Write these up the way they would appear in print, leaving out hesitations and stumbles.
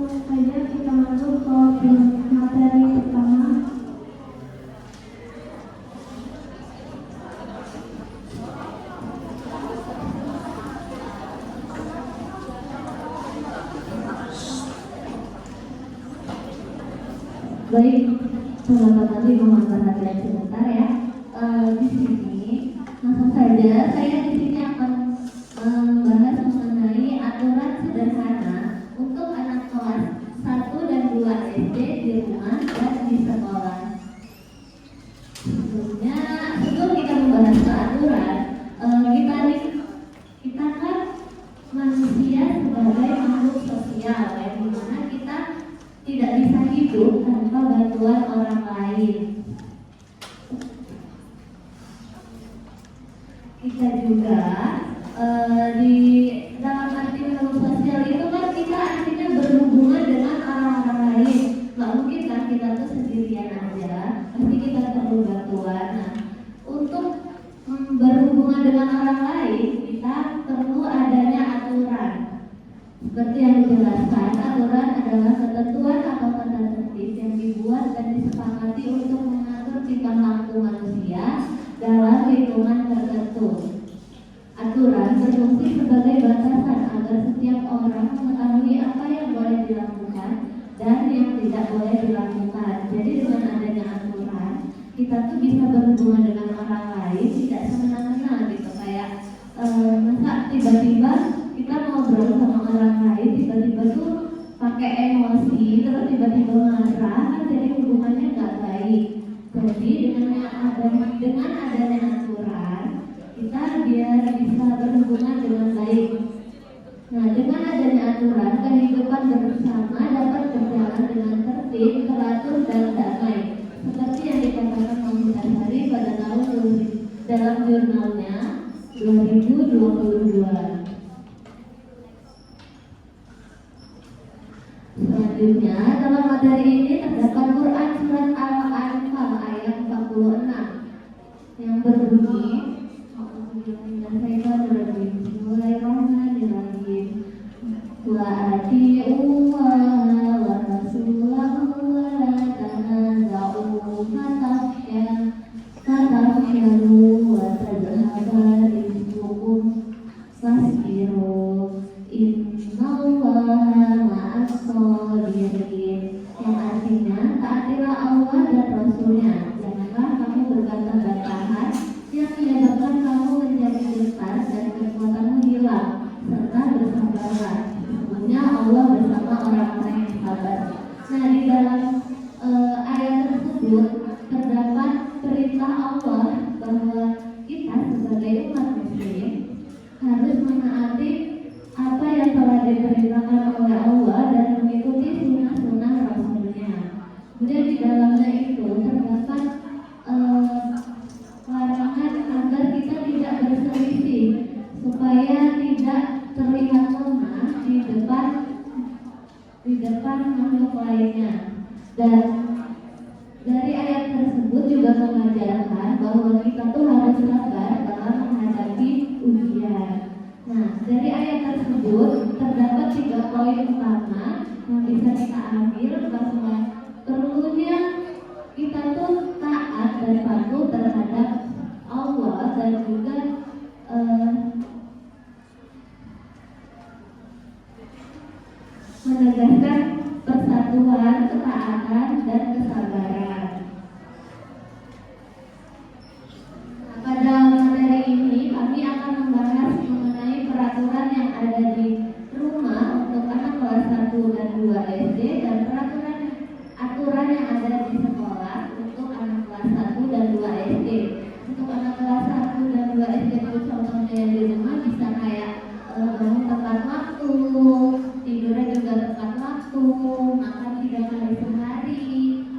saja kita masuk ke materi pertama. Baik, sahabat tadi mohon perhatian sebentar ya. Di sini langsung saja saya di sini akan membahas mengenai aturan sederhana untuk anak kelas 1 dan 2 SD di rumah dan di sekolah. Sebelum kita membahas aturan, kita kan manusia sebagai makhluk sosial, yang dimana kita tidak bisa hidup tanpa bantuan orang lain. Kita juga di dalam arti makhluk sosial itu kan kita artinya berhubungan dengan orang-orang lain. Nggak mungkin kan kita tuh sendirian aja, pasti kita perlu bantuan. Nah, untuk berhubungan dengan orang lain kita perlu adanya aturan. Seperti yang dijelaskan, aturan adalah ketentuan atau tata tertib yang dibuat dan disepakati untuk mengatur tingkah laku manusia dalam lingkungan tertentu. Aturan berfungsi sebagai batasan agar setiap orang mengetahui apa yang boleh dilakukan dan yang tidak boleh dilakukan. Jadi dengan adanya aturan, kita tuh bisa berhubungan dengan orang lain tidak semena-mena gitu. Kayak masa tiba-tiba kita ngobrol sama orang lain, tiba-tiba tuh pakai emosi, terus tiba-tiba marah, kan jadi hubungannya nggak baik. Jadi dengan adanya aturan, kita biar bisa berhubungan dengan baik. Nah, dengan adanya aturan, kehidupan bersama dapat berjalan dengan tertib, teratur dan damai. Seperti yang dikatakan Muhammad Syahri pada tahun dalam jurnalnya 2022. Selanjutnya, dalam materi ini terdapat Quran surat Al-Anfal ayat 46 yang berbunyi, Bismillahirrahmanirrahim. Wa ati'u wa rasulahu wa la tanaza'u fatafshalu wa tadhhaba rizqukum fasbiru innallaha ma'as sholihin. Yang artinya, taatilah Allah dan Rasulnya, janganlah kamu berbantah-bantahan yang menyebabkan kamu menjadi gentar dan kekuatanmu hilang, serta bersabarlah, sesungguhnya Allah bersama orang-orang yang sabar. Nah, di dalam ayat tersebut terdapat perintah Allah bahwa kita sebagai umat muslim harus menaati apa yang telah diperintahkan oleh Allah dan mengikuti sunnah-sunnah Rasulnya. Kemudian di dalamnya itu terdapat larangan agar kita tidak berselisih supaya tidak terlihat lemah di depan makhluk lainnya. Dan dari ayat tersebut juga mengajarkan bahwa kita tuh harus sabar dalam menghadapi ujian. Nah, dari ayat tersebut terdapat 3 poin utama yang bisa kita ambil, bahwa perlunya kita tuh taat dan patuh terhadap Allah dan juga menegaskan persatuan, ketaatan, dan kesabaran. Nah, pada materi ini kami akan membahas mengenai peraturan yang ada di rumah untuk anak kelas 1 dan 2 SD dan aturan yang ada di sekolah untuk anak kelas 1 dan 2 SD. Untuk anak kelas 1 dan 2 SD itu contohnya yang di rumah bisa kayak bangun tepat waktu, tidurnya juga tepat waktu, makan 3 kali sehari,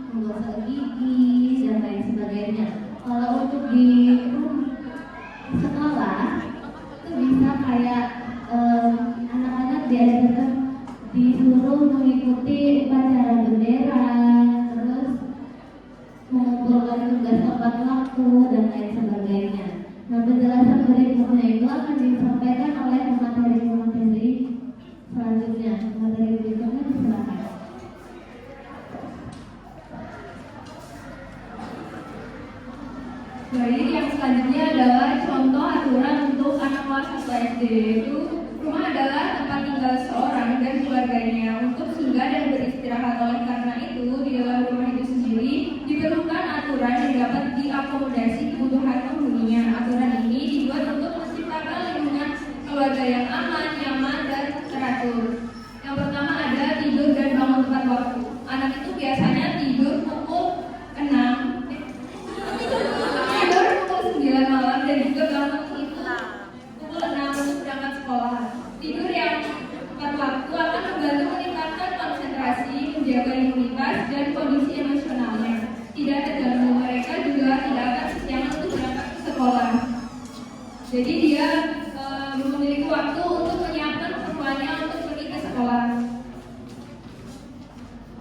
menggosok gigi, dan lain sebagainya. Kalau untuk di sekolah itu bisa kayak anak-anak diajarkan disuruh mengikuti upacara bendera, terus mengumpulkan tugas tepat waktu dan lain sebagainya. Nah, penjelasan berikutnya itu akan disampaikan oleh pemateri selanjutnya. Materi berikutnya silakan. selanjutnya adalah contoh aturan untuk anak kelas 1 SD, yaitu rumah adalah tempat tinggal seorang dan keluarganya untuk singgah dan beristirahat. Oleh karena itu, di dalam rumah itu sendiri diperlukan aturan yang dapat diakomodasi kebutuhan penghuninya. Aturan ini dibuat untuk menciptakan lingkungan keluarga yang aman, nyaman, dan teratur. Yang pertama ada tidur dan bangun tepat waktu. Anak itu biasanya tidur pukul 6, tidur pukul 9 malam dan juga bangun itu pukul 6 untuk berangkat sekolah. Tidur yang tepat waktu akan membantu meningkatkan konsentrasi, menjaga imunitas, dan kondisi emosionalnya. Tidak terganggu, mereka juga tidak akan kesiangan untuk berangkat ke sekolah. Jadi dia memiliki waktu untuk menyiapkan keperluannya untuk pergi ke sekolah.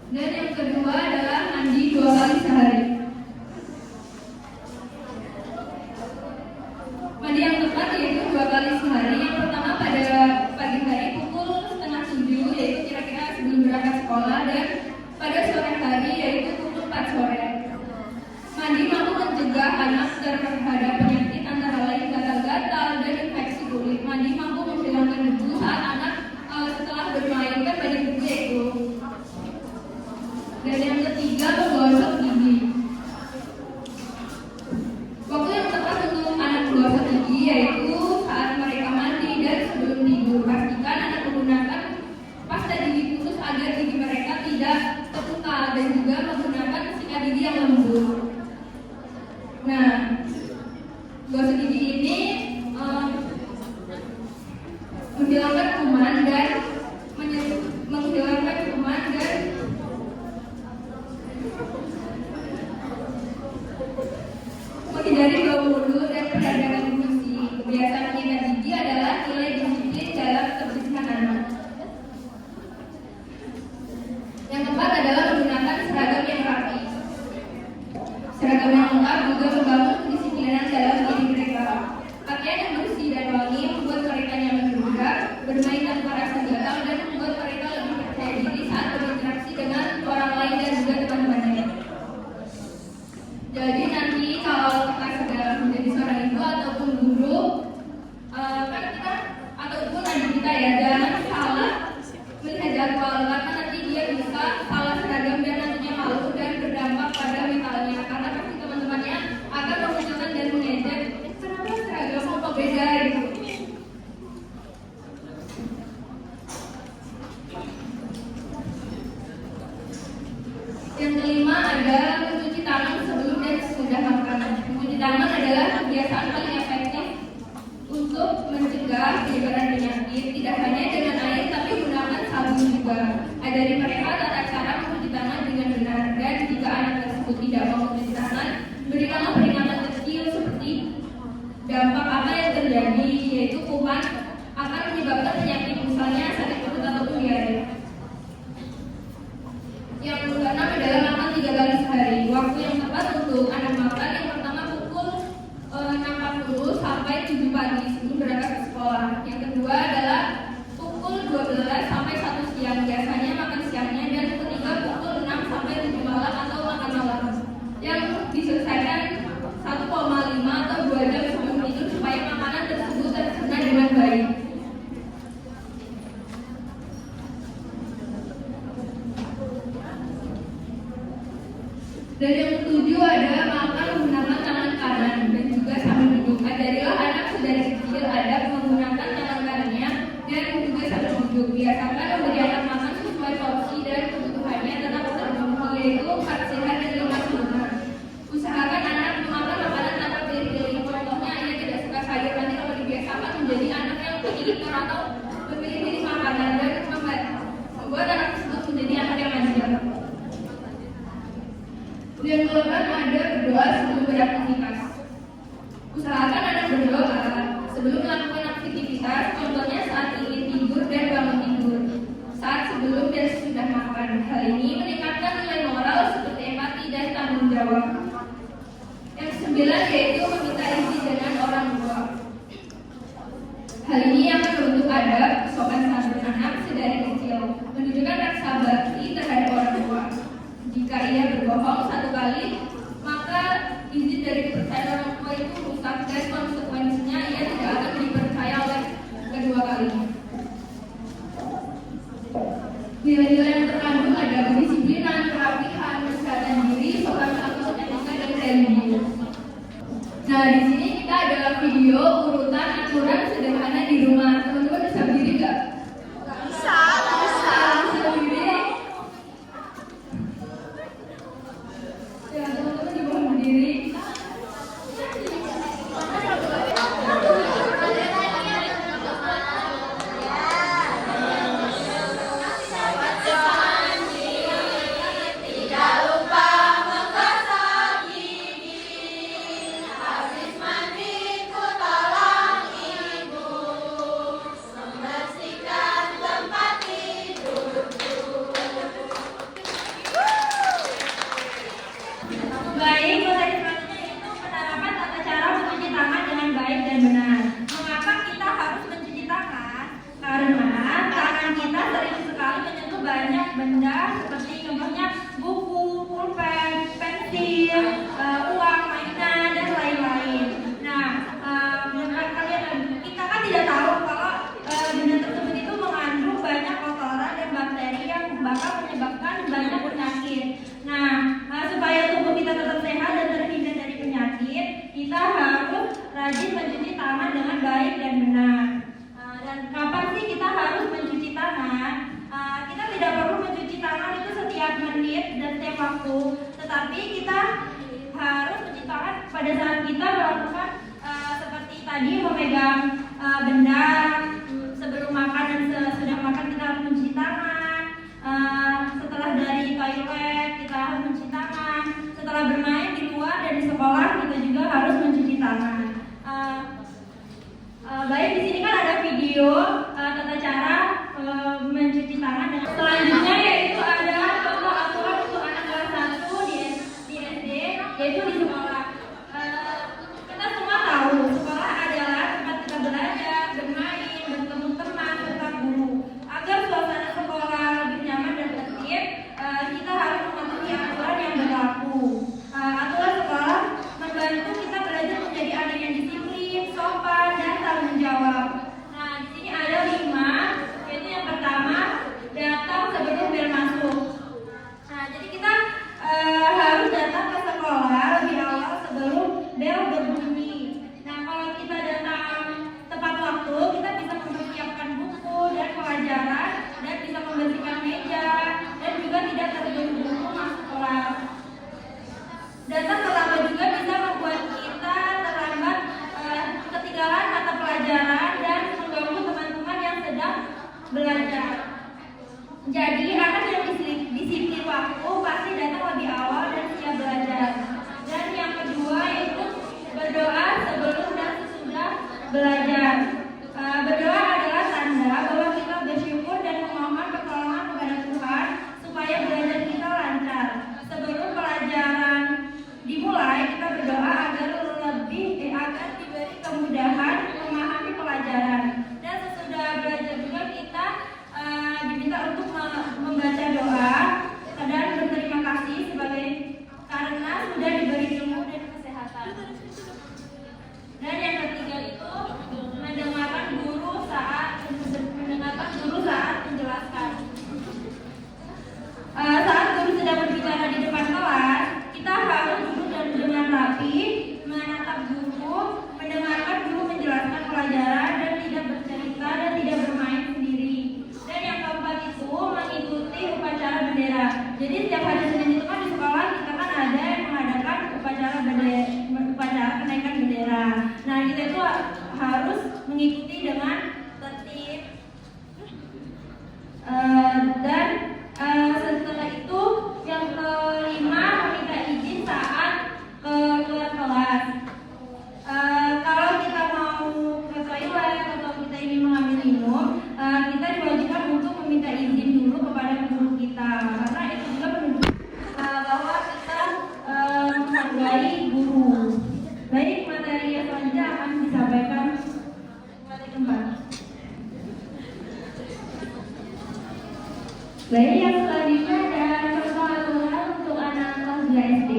Dan yang kedua adalah mandi 2 kali sehari. Mandi yang tepat yaitu 2 kali sehari. Yang pertama pada pagi hari pukul 6:30, yaitu kira-kira sebelum berangkat sekolah, dan pada sore hari yaitu pukul 4 sore. Mandi mampu mencegah anak terhadap penyakit antara lain gatal-gatal dan infeksi kulit. Mandi mampu menghilangkan debu saat anak setelah bermain, kan banyak debu itu. Dan yang ketiga, menggosok gigi. Waktu yang tepat untuk anak menggosok gigi yaitu saat mereka mandi dan sebelum tidur. Pastikan anak menggunakan pasta gigi khusus agar gigi mereka tidak terluka, dan juga menggunakan sikat gigi yang lembut. Nah, gosok gigi ini menghilangkan kuman dan menghindari bau mulut dan peradangan gusi. Kebiasaan menyikat gigi adalah nilai disiplin dalam kebersihan anak. Yang keempat adalah menggunakan seragam yang rapi. Seragam yang lengkap juga membangun kedisiplinan dalam diri mereka. Pakaian yang bersih dan wangi membuat mereka nyaman bergerak, bermain tanpa rasa gatal, dan membuat mereka lebih percaya diri saat berinteraksi dengan orang lain dan juga teman-temannya. Jadi nanti kalau kita sedang menjadi seorang ibu ataupun guru, kan kita ataupun adik kita ya, jangan salah melihat jadwal, karena nanti dia bisa salah seragam dan nantinya malu dan berdampak pada mentalnya, karena pasti teman-temannya akan memunculkan dan mengejek, kenapa seragam kok beda gitu. Yang kelima adalah mencuci tangan sebelum dan sesudah makan. Mencuci tangan adalah kebiasaan paling efektif untuk mencegah penyebaran penyakit, tidak hanya dengan air tapi gunakan sabun juga. Ajari mereka tata cara mencuci tangan dengan benar, dan jika anak tersebut tidak mau mencuci tangan, berikanlah peringatan kecil seperti dampak apa yang terjadi, yaitu kuman akan menyebabkan penyakit, misalnya sakit perut ataupun diare. Yang keenam adalah makan 3 kali sehari. Waktu yang tepat untuk anak makan yang pertama pukul 6.40 sampai 7 pagi sebelum berangkat ke sekolah. Yang kedua adalah pukul 12 sampai 1 siang, biasanya makan siangnya, dan yang ketiga pukul 6 sampai 7 malam atau makan malam, yang diselesaikan 1,5 atau 2 jam sebelum tidur supaya makanan tersebut tercerna dengan baik. Dan yang ketujuh ada makan menggunakan tangan kanan dan juga sambil duduk. Ajarilah anak sedari kecil adab menggunakan tangan kanannya dan juga sambil duduk. Biasakan memberi anak makan sesuai porsi dan kebutuhannya tetap terpenuhi, yaitu 4 sehat dan 5 sempurna. Usahakan anak memakan makanan tanpa pilih-pilih. Contohnya ia tidak suka sayur, nanti kalau dibiasakan menjadi anak yang penyelidikan atau memilih-pilih makanan dan membuat anak tersebut menjadi anak yang manja. Yang keempat ada berdoa sebelum beraktivitas. Usahakan anak berdoa sebelum melakukan aktivitas, contohnya saat ingin tidur dan bangun tidur, saat sebelum dan sesudah makan. Hal ini meningkatkan nilai moral seperti empati dan tanggung jawab. Yang kesembilan yaitu meminta izin dengan orang tua. Hal ini akan membentuk adab sopan santun anak sedari kecil, menunjukkan rasa bakti terhadap orang tua. Jika ia berbohong 1 kali, maka izin dari kepercayaan orang tua itu rusak menyebabkan banyak penyakit. Nah, supaya tubuh kita tetap sehat dan terhindar dari penyakit, kita harus rajin mencuci tangan dengan baik dan benar. Dan kapan sih kita harus mencuci tangan? Kita tidak perlu mencuci tangan itu setiap menit dan setiap waktu, tetapi kita harus mencuci tangan pada saat kita melakukan seperti tadi memegang benda sebelum makan dan sesudah makan kita harus mencuci tangan. Setelah dari toilet kita harus mencuci tangan. Setelah bermain di luar dan di sekolah kita juga harus mencuci tangan. Baik, di sini kan ada video tata cara mencuci tangan. Selanjutnya yaitu ada contoh aturan untuk anak kelas 1 di SD, yaitu di sekolah. Kita semua tahu sekolah adalah tempat kita belajar, bermain, bertemu teman, serta guru. Agar suasana sekolah lebih nyaman dan tertib, kita harus mematuhi aturan yang berlaku. Aturan sekolah membantu kita belajar menjadi anak yang disiplin, sopan, dan tanggung jawab. Nah, di sini ada 5, yaitu yang pertama, datang sebelum bel masuk. Nah, jadi kita harus datang ke sekolah lebih awal sebelum bel berbunyi. Nah, kalau kita datang tepat waktu, kita bisa mempersiapkan buku dan pelajaran, dan bisa membersihkan meja, dan juga tidak terburu-buru masuk kelas. Datang terlambat juga bisa membuat kita terlambat, ketinggalan mata pelajaran, dan mengganggu teman-teman yang sedang belajar. Jadi anak yang disiplin waktu pasti datang lebih awal dan siap belajar. Dan yang kedua yaitu berdoa sebelum dan sesudah belajar. Berdoa adalah tanda bahwa kita bersyukur dan memohon pertolongan kepada Tuhan supaya belajar kita lancar. Sebelum pelajaran dimulai, kita berdoa agar diberi kemudahan memahami pelajaran. Dan sesudah belajar juga kita diminta untuk membaca doa dan berterima kasih karena sudah diberi ilmu dan kesehatan. Dan yang ketiga itu mendengarkan guru saat menjelaskan. Saat guru sedang berbicara di depan kelas, kita harus duduk dengan rapi, menatap guru, mendengarkan guru menjelaskan pelajaran, dan tidak bercerita dan tidak bermain sendiri. Dan yang keempat itu mengikuti upacara bendera. Jadi setiap hari Senin itu kan di sekolah kita kan ada yang mengadakan upacara kenaikan bendera. Nah, kita itu harus mengikuti dengan tertib. Dan setelah itu yang kelima meminta izin saat keluar kelas. Kalau kita mau ke toilet atau kita ingin mengambil minum, kita diwajibkan untuk meminta izin dulu kepada guru kita, karena itu juga menunjukkan bahwa kita menghargai guru. Baik, materi yang selanjutnya akan disampaikan materi keempat. Baik, yang selanjutnya ada contoh aturan untuk anak kelas 2 SD.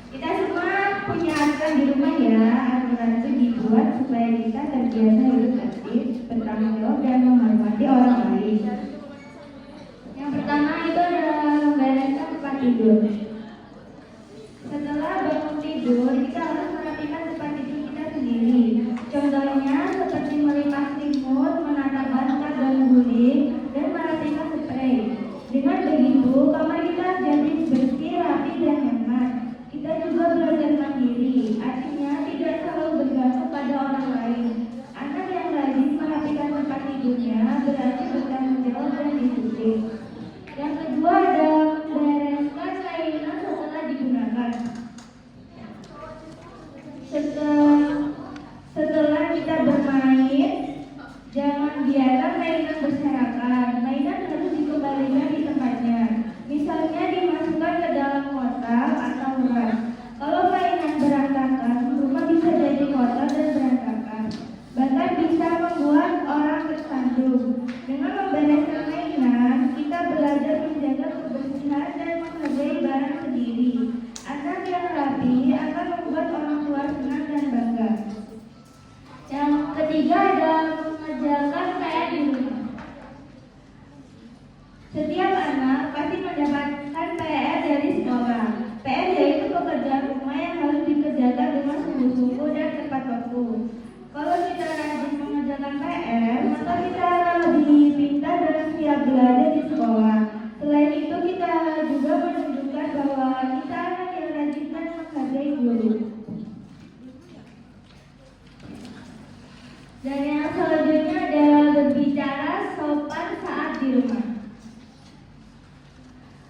Kita semua punya aturan di rumah ya. Aturan itu dibuat supaya kita terbiasa hidup tertib, bertanggung jawab, dan menghormati orang lain. Yang pertama itu adalah membereskan tempat tidur. Setelah bangun tidur, kita harus merapikan tempat tidur kita sendiri. Contohnya seperti melipat selimut, menata bantal dan guling, dan merapikan spray. Dengan begitu, kamar kita jadi bersih, rapi, dan nyaman. Kita juga belajar mandiri, artinya tidak selalu bergantung pada orang lain. Anak yang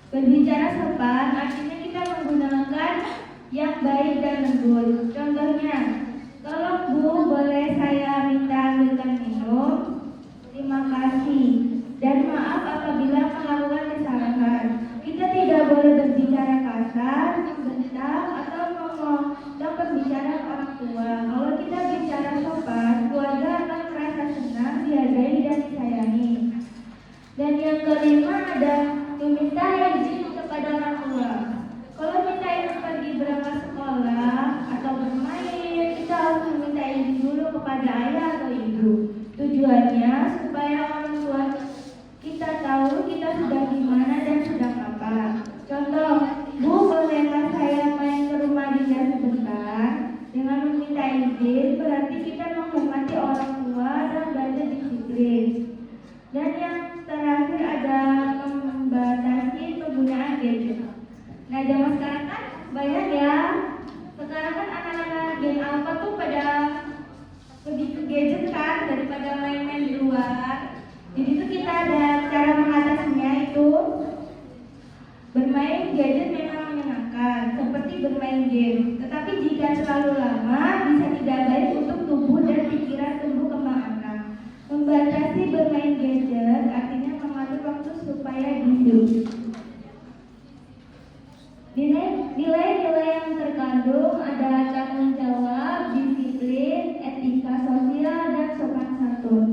Berbicara sopan artinya kita menggunakan yang baik dan lembut. Contohnya, tolong Bu, boleh saya minta ambilkan minum? Terima kasih. Dan maaf apabila melakukan kesalahan. Kita tidak boleh berbicara kasar, membentak, atau memotong pembicaraan orang tua. Kalau kita bicara sopan, keluarga akan merasa senang, dihargai, dan disayangi. Dan yang kelima ada meminta izin kepada orang tua. Kalau minta izin pergi berangkat sekolah atau bermain, kita harus meminta izin dulu kepada ayah atau ibu. Tujuannya supaya orang tua kita tahu kita sudah di mana dan sedang apa. Contoh, Bu, bolehkah saya main ke rumah Dinda sebentar? Dengan meminta izin berarti kita menghormati orang tua dan belajar disiplin. Dan yang terakhir ada membatasi penggunaan gadget. Nah, zaman sekarang kan banyak ya. Sekarang kan anak-anak Gen Alpha tuh pada lebih ke gadget kan daripada main-main di luar. Jadi itu kita ada cara mengatasinya itu. Bermain gadget memang menyenangkan, seperti bermain game. Tetapi jika terlalu lama bisa tidak baik untuk tubuh dan pikiran tumbuh kembang anak. Membatasi bermain gadget artinya mengatur waktu supaya hidup. Nilai-nilai yang terkandung ada tanggung jawab, disiplin, etika sosial, dan sopan santun.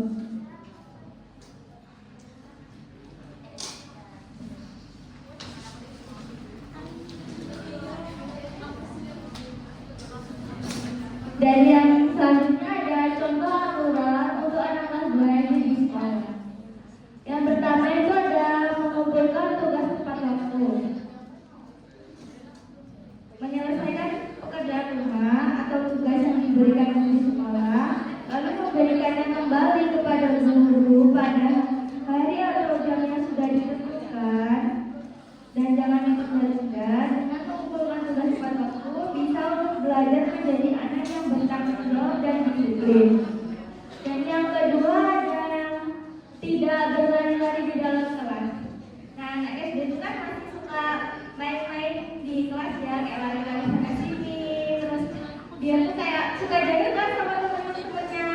Dan yang selanjutnya ada contoh aturan untuk anak-anak belajar di sekolah. Yang pertama itu ada mengumpulkan tugas tepat waktu, menyelesaikan pekerjaan rumah atau tugas yang diberikan di sekolah, lalu memberikannya kembali kepada guru pada hari atau jam yang sudah ditentukan. Dan jangan ditunda-tunda. Dengan mengumpulkan tugas tepat waktu bisa untuk belajar menjadi anak yang bertanggung jawab dan disiplin. Dan yang kedua ada tidak berlari-lari di dalam kelas. Nah, anak SD itu kan masih suka main-main di kelas ya, kayak lari-lari sana sini, terus dia tuh kayak suka jaga kan sama teman-temannya.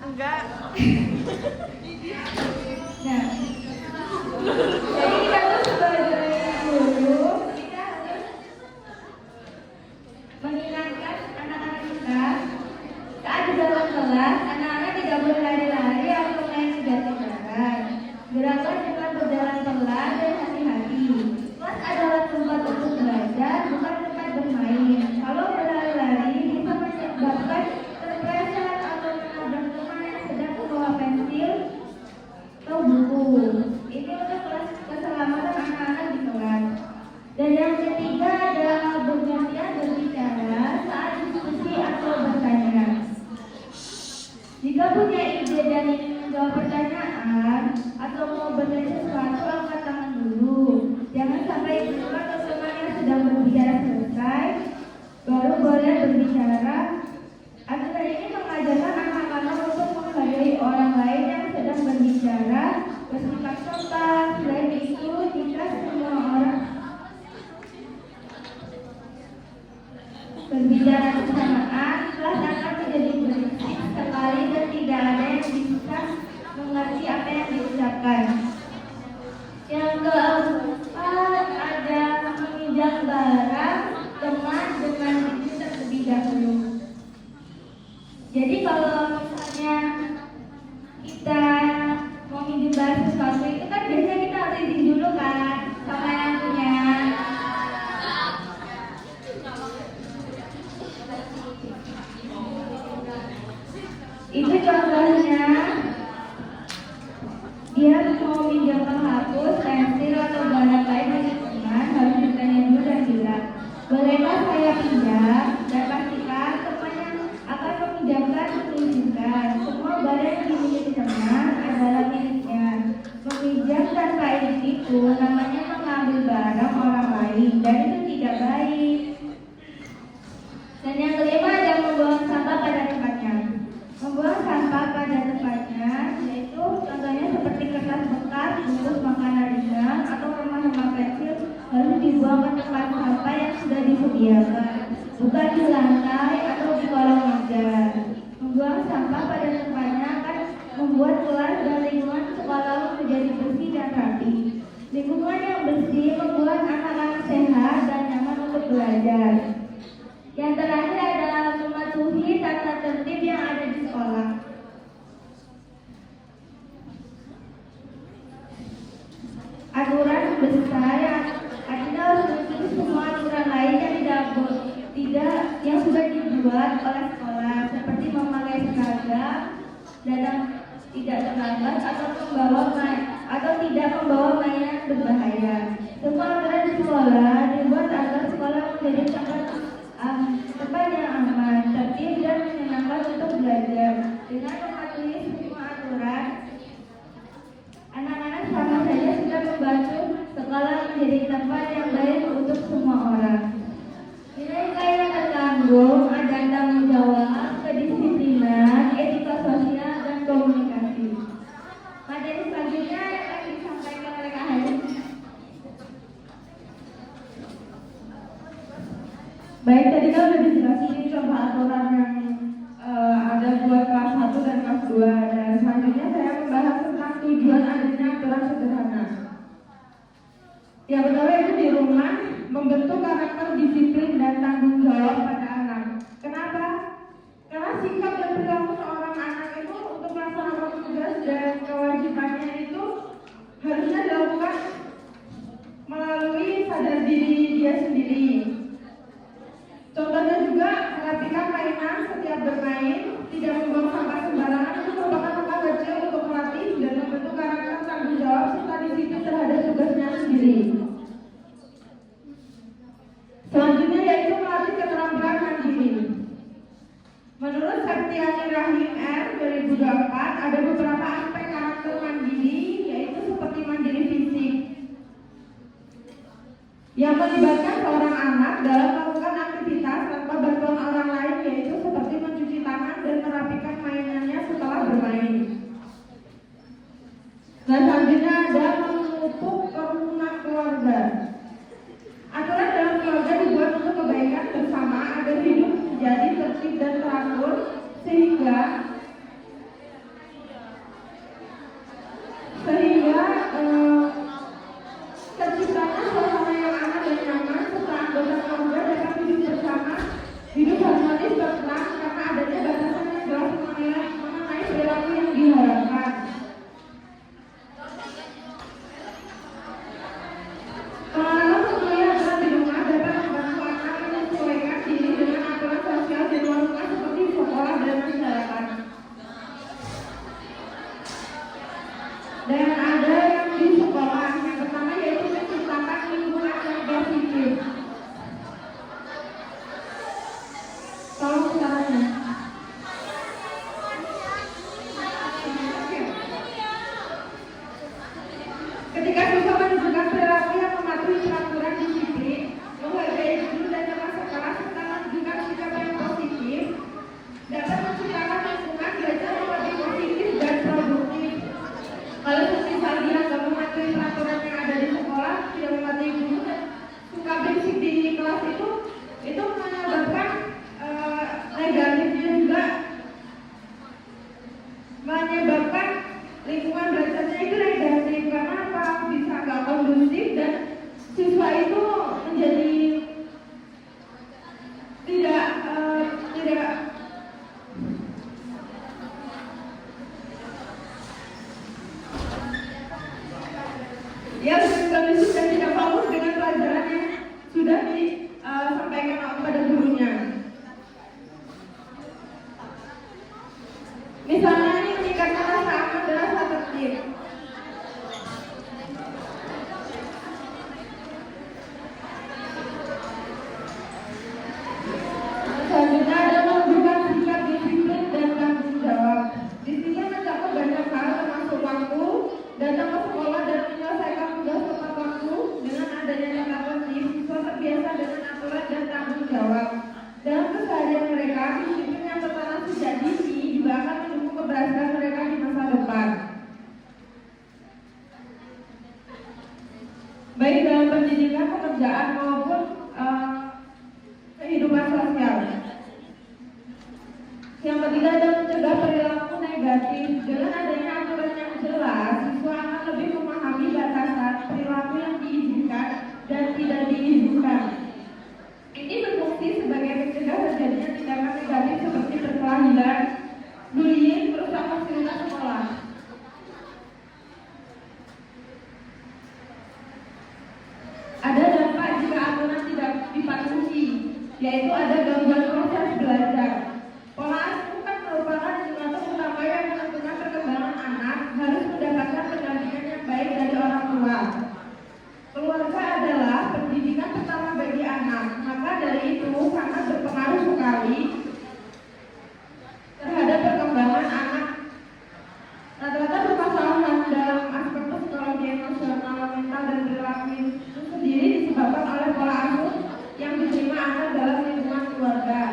Enggak. Nah, jadi kita tuh sebagai guru kita harus mengingatkan anak-anak kita saat di dalam kelas anak-anak tidak boleh lari-lari atau main kejar-kejaran. Gerakan dengan berjalan pelan dan hati-hati. Kelas adalah tempat untuk belajar, bukan tempat bermain. Kalau berlari-lari bisa menyebabkan terpeleset atau menabrak teman yang sedang membawa pensil atau buku. Ini untuk keselamatan anak-anak di kelas. Dan yang ketiga adalah bergantian berbicara saat diskusi atau bertanya. Jika punya ide dan ingin menjawab pertanyaan atau mau bertanya sesuatu, angkat tangan dulu. Jangan sampai guru atau teman yang sedang berbicara selesai baru boleh berbicara. Aturan ini mengajarkan anak-anak untuk menghargai orang lain yang sedang berbicara, bersikap sopan. Selain itu, jika semua orang berbicara bersamaan, kelas akan menjadi berisik sekali dan tidak ada yang bisa mengerti apa yang diucapkan. Yang keempat ada meminjam barang teman dengan izin terlebih dahulu. Jadi kalau misalnya kita mau minjem barang sesuatu itu kan biasanya kita harus izin dulu kan sama yang punya. Itu contohnya dia mau minjam penghapus, pensil atau barang lain dari teman harus ditanya dulu dan bilang, bolehkah saya pinjam? Dan pastikan teman yang akan meminjamkan mengizinkan. Semua barang yang dimiliki teman adalah miliknya. Meminjam tanpa izin itu namanya mengambil barang orang lain dan itu tidak baik. Dan yang kelima ada membuang sampah pada tempatnya. Membuang sampah pada tempatnya yaitu contohnya seperti kertas bekas, bungkus makanan disediakan, bukan di lantai atau di kolong meja. Membuang sampah pada tempatnya akan membuat kelas dan lingkungan sekolah menjadi bersih dan rapi. Lingkungan yang bersih membuat anak-anak sehat dan nyaman untuk belajar. Yang terakhir adalah mematuhi tata tertib yang ada di sekolah. Aturan besar artinya harus mengikuti semua aturan lain yang sudah dibuat oleh sekolah, seperti memakai seragam, datang tidak terlambat atau tidak membawa mainan berbahaya. Semua aturan di sekolah dibuat agar sekolah menjadi tempat yang aman, tertib dan menyenangkan untuk belajar. Dengan mematuhi semua aturan, anak-anak sama saja sudah membantu sekolah menjadi tempat yang baik untuk semua orang. Nilai-nilai yang terkandung ada tanggung jawab, kedisiplinan, etika sosial, dan komunikasi. Materi selanjutnya yang akan disampaikan oleh Kak Haji. Baik, tadi kan sudah dijelasin ini contoh aturan yang ada buat kelas 1 dan kelas 2. Dan selanjutnya saya membahas tentang tujuan adanya aturan sederhana. Yang pertama itu di rumah, membentuk karakter disiplin dan tanggung jawab pada anak. Kenapa? Karena sikap dan perilaku seorang anak itu untuk melaksanakan tugas dan kewajibannya itu harusnya dilakukan melalui sadar diri dia sendiri. Contohnya juga merapikan mainan setiap bermain, tidak membuang sampah sembarangan itu merupakan langkah kecil untuk melatih dan membentuk karakter tanggung jawab serta disiplin terhadap tugasnya sendiri. Selanjutnya yaitu melatih keterampilan mandiri. Menurut Septiani Rahim R 2024 ada beberapa aspek karakter mandiri, yaitu seperti mandiri fisik yang melibatkan seorang anak dalam melakukan aktivitas tanpa bantuan orang lain, yaitu seperti mencuci tangan dan merapikan mainannya setelah bermain. Dan selanjutnya ada memupuk kerukunan keluarga. Aturan dalam keluarga dibuat untuk kebaikan bersama agar hidup menjadi tertib dan teratur, sehingga terciptanya suasana yang aman dan nyaman serta anggota keluarga dapat hidup bersama, hidup harmonis berkelas karena adanya batasan yang jelas mengenai perilaku yang diharapkan. Pengalaman semuanya adalah di rumah dapat membantu anak menyesuaikan diri dengan aturan sosial di luar rumah seperti sekolah dan masyarakat. Dan ada yang di sekolah, yang pertama yaitu menciptakan lingkungan yang positif. Tolong caranya. Ketika siswa menunjukkan perilaku yang mematuhi peraturan disiplin, menghargai guru dan teman sekelas serta menunjukkan sikap yang positif, dapat menciptakan lingkungan belajar yang lebih positif dan produktif. Kalau semisal dia tidak mematuhi peraturan yang ada di sekolah, tidak mematuhi guru dan suka berisik di kelas itu menyebabkan negatifnya juga, menyebabkan lingkungan belajarnya itu negatif. Karena apa? Bisa nggak kondusif dan siswa itu menjadi tidak ya kondusif dan tidak fokus dengan pelajaran yang sudah disampaikan kepada gurunya. Misalnya ini meningkatkan rasa aman dan rasa tertib. Selanjutnya ada menunjukkan sikap disiplin dan tanggung jawab. Disiplin mencakup banyak hal termasuk waktu, datang ke sekolah dan menyelesaikan tugas tepat waktu. Dengan adanya tata tertib, siswa terbiasa dengan aturan dan tanggung jawab. Dalam keseharian mereka, disiplin yang tertanam sejak dini juga akan mendukung keberhasilan mereka di masa depan. Baik dalam pendidikan, pekerjaan maupun yaitu ada gangguan proses belajar. Pola asuh kan merupakan indikator utama yang menentukan perkembangan anak harus mendapatkan pendampingan yang baik dari orang tua. Keluarga adalah pendidikan pertama bagi anak, maka dari itu sangat berpengaruh sekali terhadap perkembangan anak. Rata-rata permasalahan dalam aspek psikologi emosional, mental, dan perilaku itu sendiri disebabkan oleh pola asuh yang diterima anak dalam lingkungan keluarga.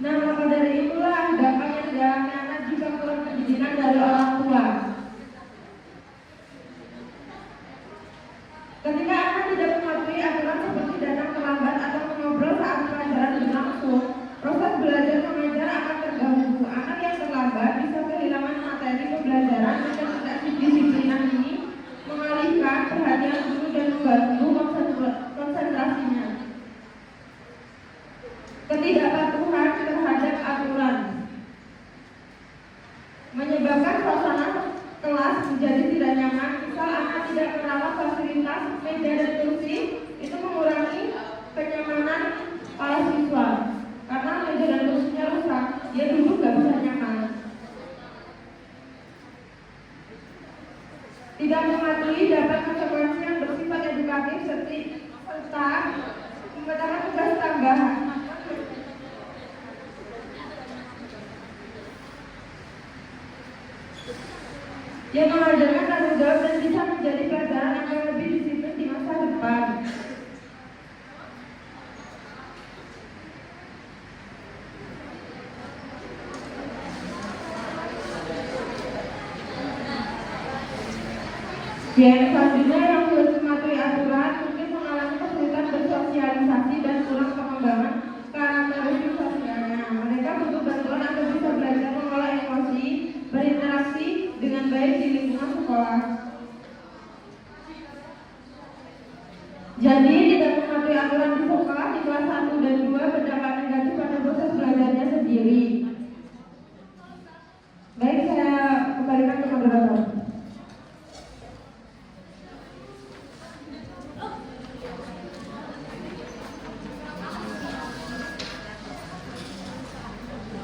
Nah, maka dari itulah dampak yang dialami anak jika kurang pendidikan dari orang tua. Ketika anak tidak mematuhi aturan seperti datang terlambat atau mengobrol saat pelajaran berlangsung, proses belajar mengajar akan terganggu. Anak yang terlambat bisa kehilangan materi pembelajaran dan ketidakdisiplinan ini mengalihkan perhatian guru dan mengganggu konsentrasinya. Ketidakpatuhan terhadap aturan menyebabkan suasana kelas menjadi tidak nyaman. Misal anak tidak merawat fasilitas meja dan kursi, itu mengurangi kenyamanan para siswa. Karena meja dan kursinya rusak, dia duduk gak bisa nyaman. Tidak mematuhi dapat konsekuensi yang bersifat edukatif serta memetakan tugas tambahan. Yang mengajarkan tanggung jawab dan bisa menjadi pelajaran agar lebih disiplin di masa depan. Yang selanjutnya